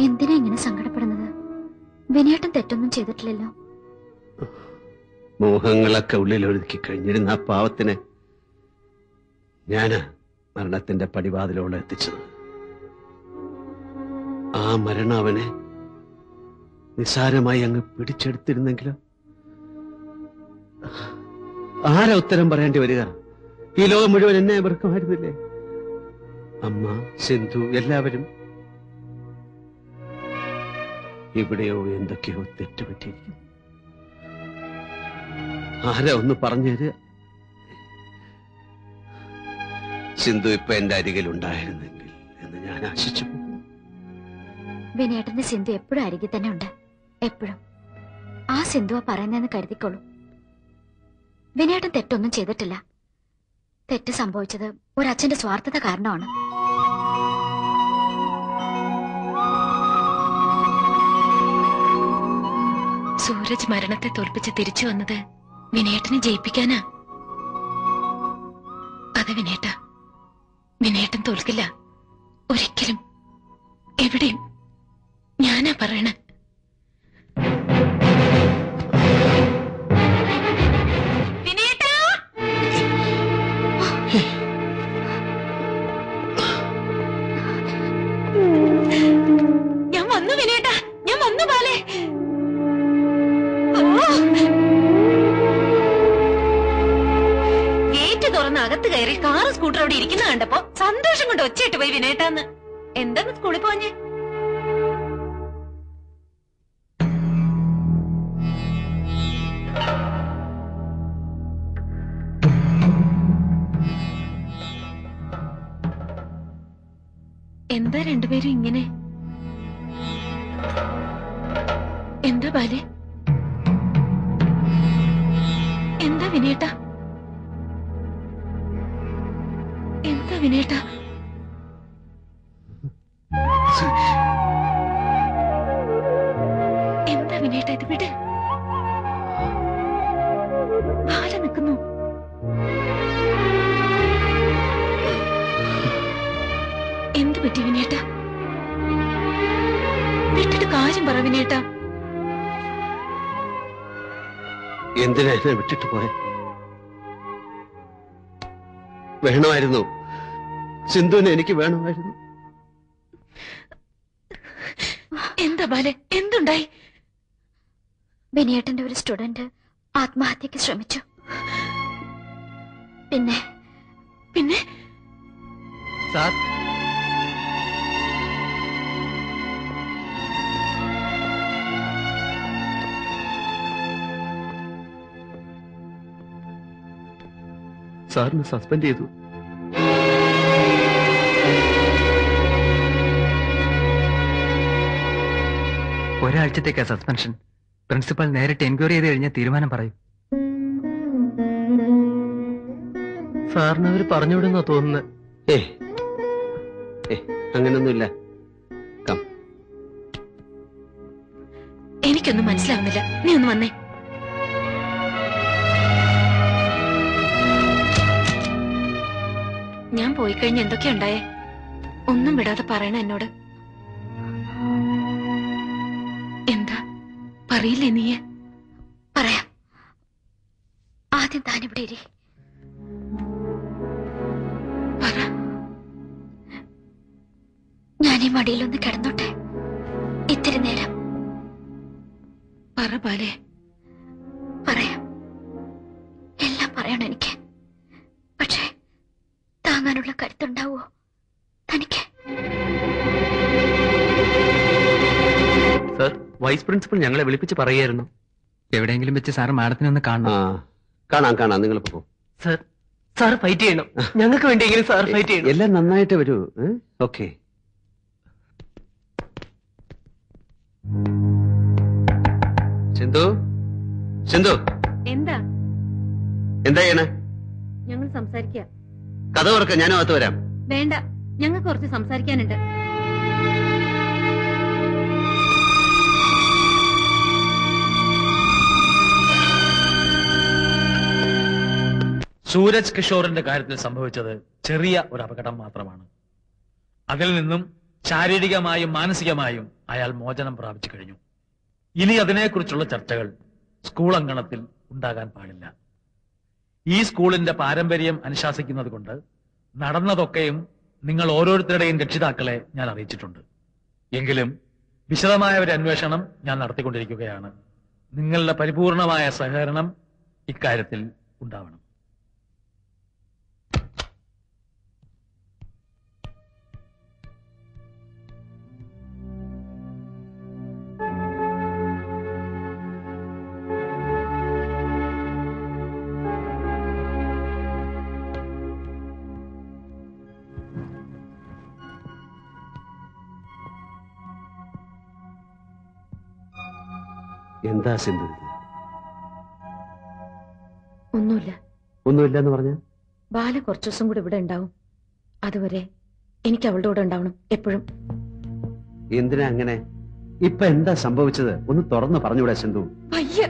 എന്തിനാ ഇങ്ങനെ സങ്കടപ്പെടുന്നത്? വിനയേട്ടൻ തെറ്റൊന്നും ചെയ്തിട്ടില്ലല്ലോ. മോഹങ്ങളൊക്കെ ഉള്ളിൽ ഒഴുക്കി കഴിഞ്ഞിരുന്ന ആ പാവത്തിനെ ഞാന് മരണത്തിന്റെ പടിവാതിലോളം എത്തിച്ചത്. ആ മരണം അവനെ നിസാരമായി അങ്ങ് പിടിച്ചെടുത്തിരുന്നെങ്കിലോ? ആരാ ഉത്തരം പറയേണ്ടി വരിക? ഈ ലോകം മുഴുവൻ എന്നെ വെറുക്കുമായിരുന്നില്ലേ? അമ്മ, സിന്ധു, എല്ലാവരും. എവിടെയോ എന്തൊക്കെയോ തെറ്റുപറ്റിയിരിക്കുന്നു. ആരാ ഒന്ന് പറഞ്ഞു തരിക? സിന്ധു ഇപ്പൊ എന്റെ അരികിൽ ഉണ്ടായിരുന്നെങ്കിൽ എന്ന് ഞാൻ ആശിച്ചു പോകും. വിനയേട്ടന്റെ സിന്ധു എപ്പോഴും അരികിൽ തന്നെ ഉണ്ട്, എപ്പോഴും. ആ സിന്ധുവ പറയുന്നതെന്ന് കരുതിക്കോളൂ. വിനയേട്ടൻ തെറ്റൊന്നും ചെയ്തിട്ടില്ല. തെറ്റ് സംഭവിച്ചത് ഒരച്ഛന്റെ സ്വാർത്ഥത കാരണമാണ്. സൂരജ് മരണത്തെ തോൽപ്പിച്ച് തിരിച്ചു വന്നത് വിനയേട്ടനെ ജയിപ്പിക്കാനാ. അത് വിനയേട്ടൻ തോൽക്കില്ല ഒരിക്കലും, എവിടെയും. ഞാനാ പറയണ. ഞാൻ വന്നു വിനയേട്ടാ, ഞാൻ വന്നു ബാലേ. ഗേറ്റ് തുറന്ന് അകത്ത് കയറി കാറ് സ്കൂട്ടർ അവിടെ ഇരിക്കുന്ന കണ്ടപ്പോ സന്തോഷം കൊണ്ട് ഒച്ചയിട്ട് പോയി വിനയേട്ടാന്ന്. എന്താന്ന് സ്കൂളിൽ പോഞ്ഞേ? എന്താ രണ്ടുപേരും ഇങ്ങനെ? എന്താ ബാലെ? എന്താ വിനയേട്ടാ? എന്താ വിനയേട്ടാ? എന്താ വിനയേട്ടാ ഇത്? വിട്. ബാല നിൽക്കുന്നു. എന്ത് പറ്റി വിനയേട്ടാ? വിട്ടിട്ട് കാര്യം പറ വിനയേട്ടാ. എന്തിനാ എന്നെ വിട്ടിട്ട് പോയെ? വേണമായിരുന്നു, സിന്ധുവിനെ എനിക്ക് വേണമായിരുന്നു. എന്താ ബാലെ, എന്തുണ്ടായി? വിനയേട്ടന്റെ ഒരു സ്റ്റുഡന്റ് ആത്മഹത്യക്ക് ശ്രമിച്ചു. പിന്നെ പിന്നെ സാർ, സാറിന് സസ്പെൻഡ് ചെയ്തു. ഒരാഴ്ചത്തേക്കാ സസ്പെൻഷൻ. പ്രിൻസിപ്പൽ നേരിട്ട് എൻക്വയറി ചെയ്ത് കഴിഞ്ഞ തീരുമാനം പറയും. സാറിന് അവര് പറഞ്ഞുവിടുന്ന തോന്നുന്നത്. അങ്ങനൊന്നുമില്ല. എനിക്കൊന്നും മനസ്സിലാവുന്നില്ല. നീ ഒന്ന് വന്നേ. ഞാൻ പോയി കഴിഞ്ഞ് എന്തൊക്കെയുണ്ടായേ? ഒന്നും വിടാതെ പറയണ എന്നോട്. എന്താ പറയില്ലേ നീ? പറയാം. ആദ്യം താനിവിടെ ഇരി. പറ. ഞാനീ മടിയിലൊന്ന് കിടന്നോട്ടെ ഇത്തിരി നേരം? പറ ബാലെ. പറയാം, എല്ലാം പറയണം എനിക്ക്. പക്ഷേ താങ്ങാനുള്ള കരുത്തുണ്ടാവോ തനിക്ക്? സർ, വൈസ് പ്രിൻസിപ്പൽ ഞങ്ങളെ വിളിപ്പിച്ച് പറയായിരുന്നു. എവിടെയെങ്കിലും വെച്ച് സാർ മാഡത്തിനെ ഒന്ന് കാണണം. കാണാം. നിങ്ങൾ പോ. സർ, സാർ ഫൈറ്റ് ചെയ്യണം. ഞങ്ങൾക്ക് വേണ്ടിയെങ്കിലും സാർ ഫൈറ്റ് ചെയ്യണം. എല്ലാം നന്നായിട്ട് വരൂ. ഓക്കെ. സിന്ധു എന്താ ചെയ്യണേ? ഞങ്ങൾ സംസാരിക്കാം. കഥ ഓർക്ക, ഞാനും അകത്ത് വരാം. വേണ്ട, ഞങ്ങൾക്ക് കുറച്ച് സംസാരിക്കാനുണ്ട്. സൂരജ് കിഷോറിന്റെ കാര്യത്തിൽ സംഭവിച്ചത് ചെറിയ ഒരു അപകടം മാത്രമാണ്. അതിൽ നിന്നും ശാരീരികമായും മാനസികമായും അയാൾ മോചനം പ്രാപിച്ചു കഴിഞ്ഞു. ഇനി അതിനെക്കുറിച്ചുള്ള ചർച്ചകൾ സ്കൂൾ അങ്കണത്തിൽ ഉണ്ടാകാൻ പാടില്ല. ഈ സ്കൂളിന്റെ പാരമ്പര്യം അനുശാസിക്കുന്നത് കൊണ്ട് നടന്നതൊക്കെയും നിങ്ങൾ ഓരോരുത്തരുടെയും രക്ഷിതാക്കളെ ഞാൻ അറിയിച്ചിട്ടുണ്ട്. എങ്കിലും വിശദമായ ഒരു അന്വേഷണം ഞാൻ നടത്തിക്കൊണ്ടിരിക്കുകയാണ്. നിങ്ങളുടെ പരിപൂർണമായ സഹകരണം ഇക്കാര്യത്തിൽ ഉണ്ടാവണം. എന്താ സിന്ധു? ഒന്നുമില്ല. ഒന്നുമില്ല എന്ന് പറഞ്ഞ ബാല കുറച്ചു ദിവസം കൂടെ ഇവിടെ ഉണ്ടാവും. അതുവരെ എനിക്ക് അവളുടെ കൂടെ ഉണ്ടാവണം എപ്പോഴും. എന്തിനാ അങ്ങനെ? ഇപ്പൊ എന്താ സംഭവിച്ചത്? ഒന്ന് തുറന്നു പറഞ്ഞൂടെ സിന്ധു? അയ്യ,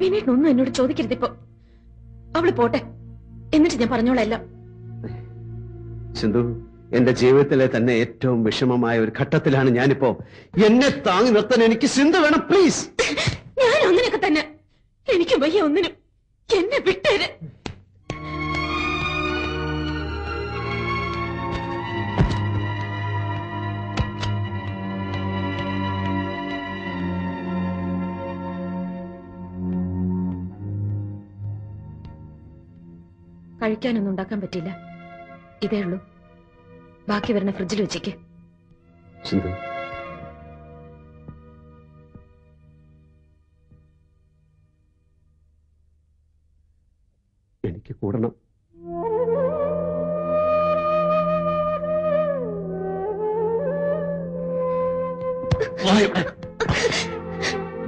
വിനീട്ടൊന്നും എന്നോട് ചോദിക്കരുതിപ്പോ. അവള് പോട്ടെ, എന്നിട്ട് ഞാൻ പറഞ്ഞോളെല്ലാം. സിന്ധു, എന്റെ ജീവിതത്തിലെ തന്നെ ഏറ്റവും വിഷമമായ ഒരു ഘട്ടത്തിലാണ് ഞാനിപ്പോ. എന്നെ താങ്ങി നിർത്താൻ എനിക്ക് സിന്ധു വേണം, പ്ലീസ്. ഞാൻ അങ്ങനെയൊക്കെ തന്നെ. എനിക്ക് വയ്യ ഒന്നിനും. എന്നെ വിട്ടേര്. കഴിക്കാനൊന്നും ഉണ്ടാക്കാൻ പറ്റില്ല. ഇതേ ഉള്ളൂ. ബാക്കി വരുന്ന ഫ്രിഡ്ജിൽ വെച്ചേക്ക്. സിന്ധു, എനിക്ക് കൂടണം.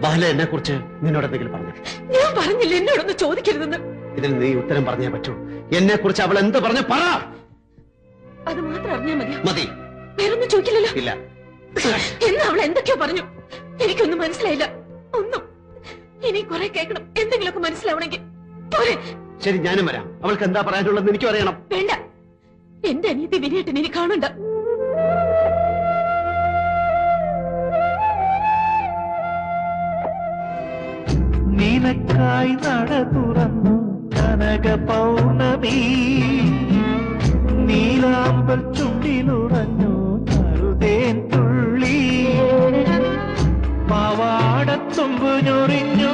ബാല എന്നെ കുറിച്ച് നിന്നോട് എന്തെങ്കിലും പറഞ്ഞു? ഞാൻ പറഞ്ഞില്ല എന്നോടൊന്ന് ചോദിക്കരുതെന്ന്. ഇതിന് നീ ഉത്തരം പറഞ്ഞേ പറ്റൂ. എന്നെ കുറിച്ച് അവൾ എന്ത് പറഞ്ഞു? പറ. അത് മാത്രം അറിഞ്ഞാൽ മതിയോ? മതി. വേറൊന്നും ചോദിക്കില്ലല്ലോ? ഇല്ല. എന്നാ അവൾ എന്തൊക്കെയോ പറഞ്ഞു. എനിക്കൊന്നും മനസ്സിലായില്ല. ഒന്നും. ഇനി കുറെ കേൾക്കണം, എന്തെങ്കിലുമൊക്കെ മനസ്സിലാവണമെങ്കിൽ. ശരി, ഞാനും വരാം. അവൾക്ക് എന്താ പറയാനുള്ളത് എനിക്കും അറിയണം. വേണ്ട, എന്റെ അനിയത്തി വിനയേട്ടൻ ഇനി കാണണ്ട. നിനക്കായി നട തുറന്നു കനക പൗർണമി, നീലാമ്പൽ ചുണ്ടിലുറഞ്ഞു നറുതേൻ തുള്ളി, പാവാടത്തുമ്പു ഞൊറിഞ്ഞു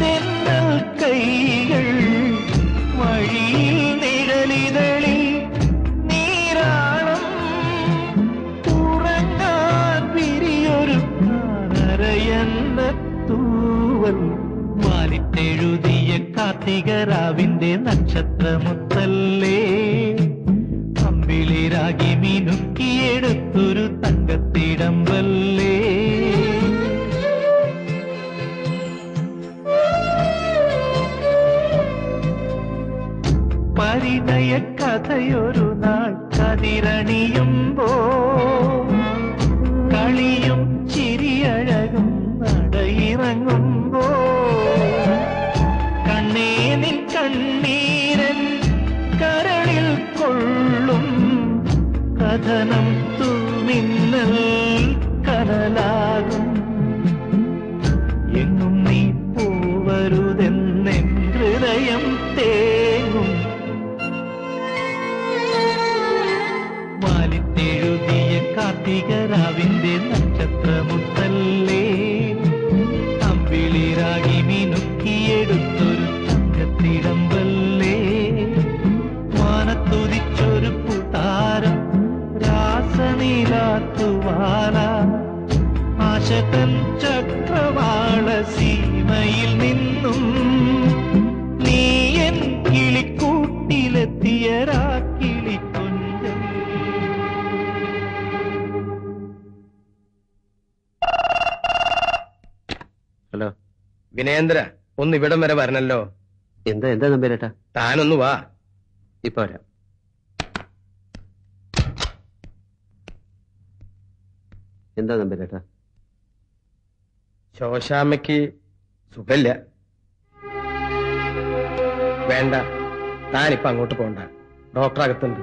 തെന്നൽ കൈകൾ, വഴിയിൽ നിഴലിതളി നീരാളം, ഉറങ്ങാൻ വിരിയൊരുക്കാനരയെന്ന തൂവൽ, വാലിട്ടെഴുതിയ കാർത്തികരാവിന്റെ നക്ഷത്രമുത്തല്ലേ, അമ്പിളിരാഗി മിനുക്കിയെടുത്തൊരു തങ്കത്തിടമ്പല്ലേ. പരിണയ കഥയൊരു നാൾ കതിരണിയുമ്പോ, കളിയും ചിരിയഴകും നടയിറങ്ങുമ്പോ, കണ്ണേ നിൻ കണ്ണീരൻ കരളിൽ കൊള്ളും, കഥനം തൂമിന്നൽ കനലാകും, എങ്ങും നീ പോവരുതെന്നെൻ ഹൃദയം തേങ്ങും, വാലിട്ടെഴുതിയ കാർത്തികരാവിന്റെ നക്ഷത്രമുത്തല്ലേ, അമ്പിളിരാഗി മിനുക്കിയെടുത്തൊരു തങ്കത്തിടമ്പല്ലേ, വാനത്തുതിച്ചൊരു പുതാരം രാസനീലാത്തുവാല, ആശതൻ ചക്രവാള സീമയിൽ നിന്നും നീ എൻ കിളിക്കൂട്ടിലെത്തിയ രാക്കിളിക്കൊഞ്ചം. ഹലോ വിനയേന്ദ്ര, ഒന്ന് ഇവിടം വരെ വരണല്ലോ. എന്താ എന്താ നമ്പേരേട്ടാ? താനൊന്ന് വാ. ഇപ്പൊ വരാം. എന്താ നമ്പേരേട്ടാ? ശോശാമ്മയ്ക്ക് സുഖമില്ല. വേണ്ട, താനിപ്പോ അങ്ങോട്ട് പോണ്ട, ഡോക്ടർ അകത്തുണ്ട്.